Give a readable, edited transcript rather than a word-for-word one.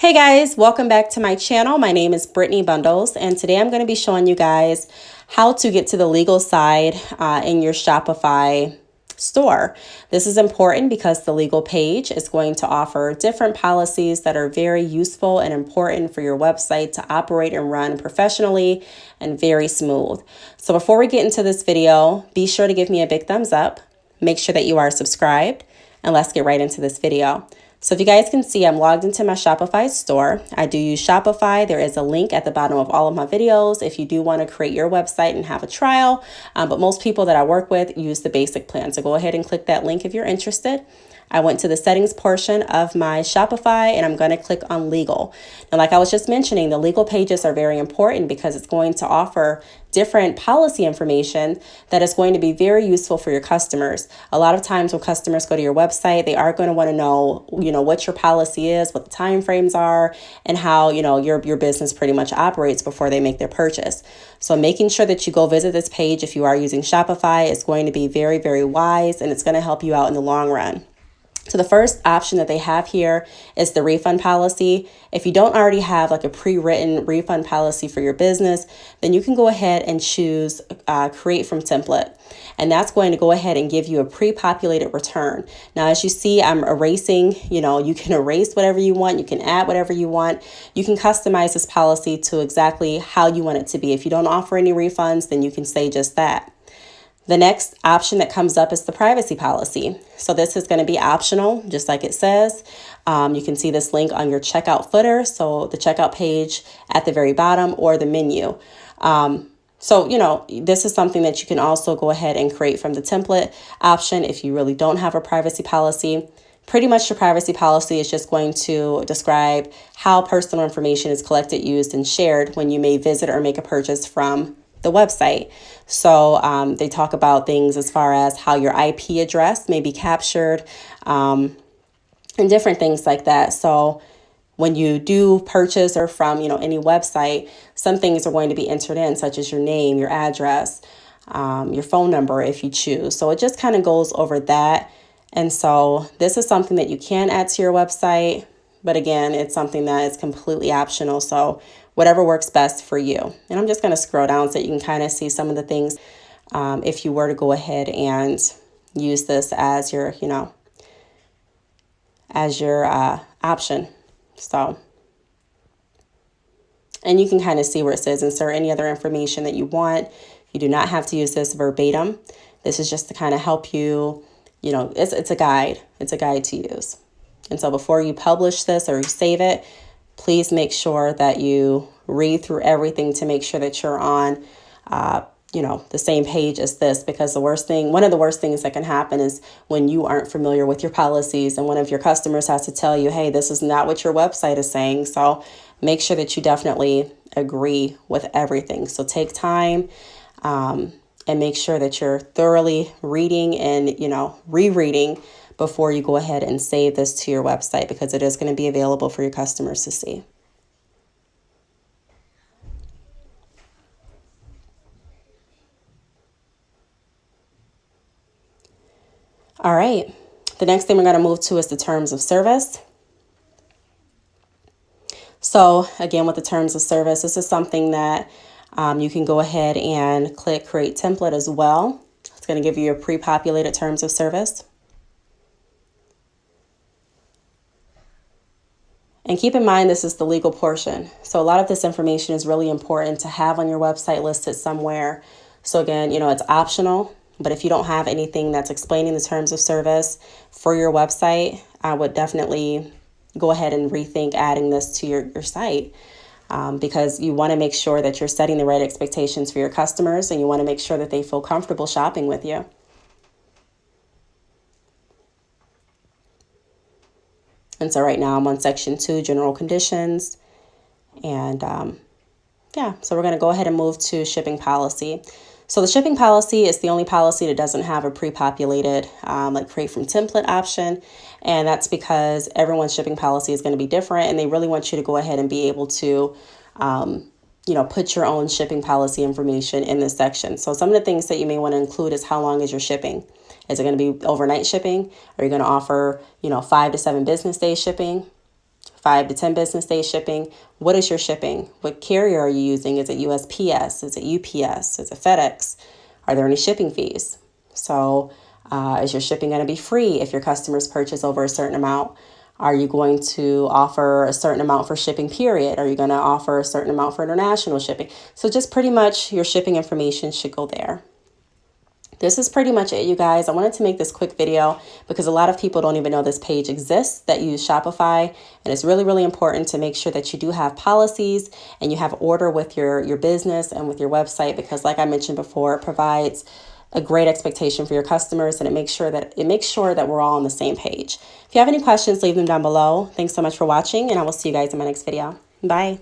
Hey guys, welcome back to my channel. My name is Brittany Bundles, and today I'm going to be showing you guys how to get to the legal side in your Shopify store. This is important because the legal page is going to offer different policies that are very useful and important for your website to operate and run professionally and very smooth. So before we get into this video, be sure to give me a big thumbs up. Make sure that you are subscribed, and let's get right into this video. So if you guys can see, I'm logged into my Shopify store. I do use Shopify. There is a link at the bottom of all of my videos if you do want to create your website and have a trial. But most people that I work with use the basic plan. So go ahead and click that link if you're interested. I went to the settings portion of my Shopify and I'm going to click on legal. Now, like I was just mentioning, the legal pages are very important because it's going to offer different policy information that is going to be very useful for your customers. A lot of times when customers go to your website, they are going to want to know, what your policy is, what the time frames are, and how, your business pretty much operates before they make their purchase. So making sure that you go visit this page if you are using Shopify is going to be very, very wise, and it's going to help you out in the long run. So the first option that they have here is the refund policy. If you don't already have like a pre-written refund policy for your business, then you can go ahead and choose create from template. And that's going to go ahead and give you a pre-populated return. Now, as you see, I'm erasing, you can erase whatever you want. You can add whatever you want. You can customize this policy to exactly how you want it to be. If you don't offer any refunds, then you can say just that. The next option that comes up is the privacy policy. So this is going to be optional, just like it says. You can see this link on your checkout footer, so the checkout page at the very bottom or the menu. This is something that you can also go ahead and create from the template option if you really don't have a privacy policy. Pretty much your privacy policy is just going to describe how personal information is collected, used, and shared when you may visit or make a purchase from the website. So they talk about things as far as how your IP address may be captured and different things like that. So when you do purchase or from, any website, some things are going to be entered in, such as your name, your address, your phone number if you choose. So it just kind of goes over that. And so this is something that you can add to your website. But again, it's something that is completely optional. So whatever works best for you. And I'm just going to scroll down so you can kind of see some of the things if you were to go ahead and use this as your, option. So, and you can kind of see where it says insert any other information that you want. You do not have to use this verbatim. This is just to kind of help you, it's a guide. It's a guide to use. And so before you publish this or you save it, please make sure that you read through everything to make sure that you're on, the same page as this, because one of the worst things that can happen is when you aren't familiar with your policies and one of your customers has to tell you, hey, this is not what your website is saying. So make sure that you definitely agree with everything. So take time and make sure that you're thoroughly reading and, rereading before you go ahead and save this to your website, because it is going to be available for your customers to see. All right, the next thing we're going to move to is the terms of service. So again, with the terms of service, this is something that you can go ahead and click create template as well. It's going to give you a pre-populated terms of service. And keep in mind, this is the legal portion. So a lot of this information is really important to have on your website listed somewhere. So again, it's optional, but if you don't have anything that's explaining the terms of service for your website, I would definitely go ahead and rethink adding this to your site because you want to make sure that you're setting the right expectations for your customers, and you want to make sure that they feel comfortable shopping with you. And so right now I'm on section 2, general conditions. And so we're going to go ahead and move to shipping policy. So the shipping policy is the only policy that doesn't have a pre-populated create from template option. And that's because everyone's shipping policy is going to be different, and they really want you to go ahead and be able to put your own shipping policy information in this section. So some of the things that you may want to include is how long is your shipping? Is it going to be overnight shipping? Are you going to offer, 5 to 7 business day shipping? 5 to 10 business days shipping. What is your shipping? What carrier are you using? Is it USPS? Is it UPS? Is it FedEx? Are there any shipping fees? So is your shipping going to be free if your customers purchase over a certain amount? Are you going to offer a certain amount for shipping, period? Are you going to offer a certain amount for international shipping? So just pretty much your shipping information should go there. This is pretty much it, you guys. I wanted to make this quick video because a lot of people don't even know this page exists that use Shopify. And it's really, really important to make sure that you do have policies and you have order with your business and with your website, because like I mentioned before, it provides a great expectation for your customers, and it makes sure that we're all on the same page. If you have any questions, leave them down below. Thanks so much for watching, and I will see you guys in my next video. Bye.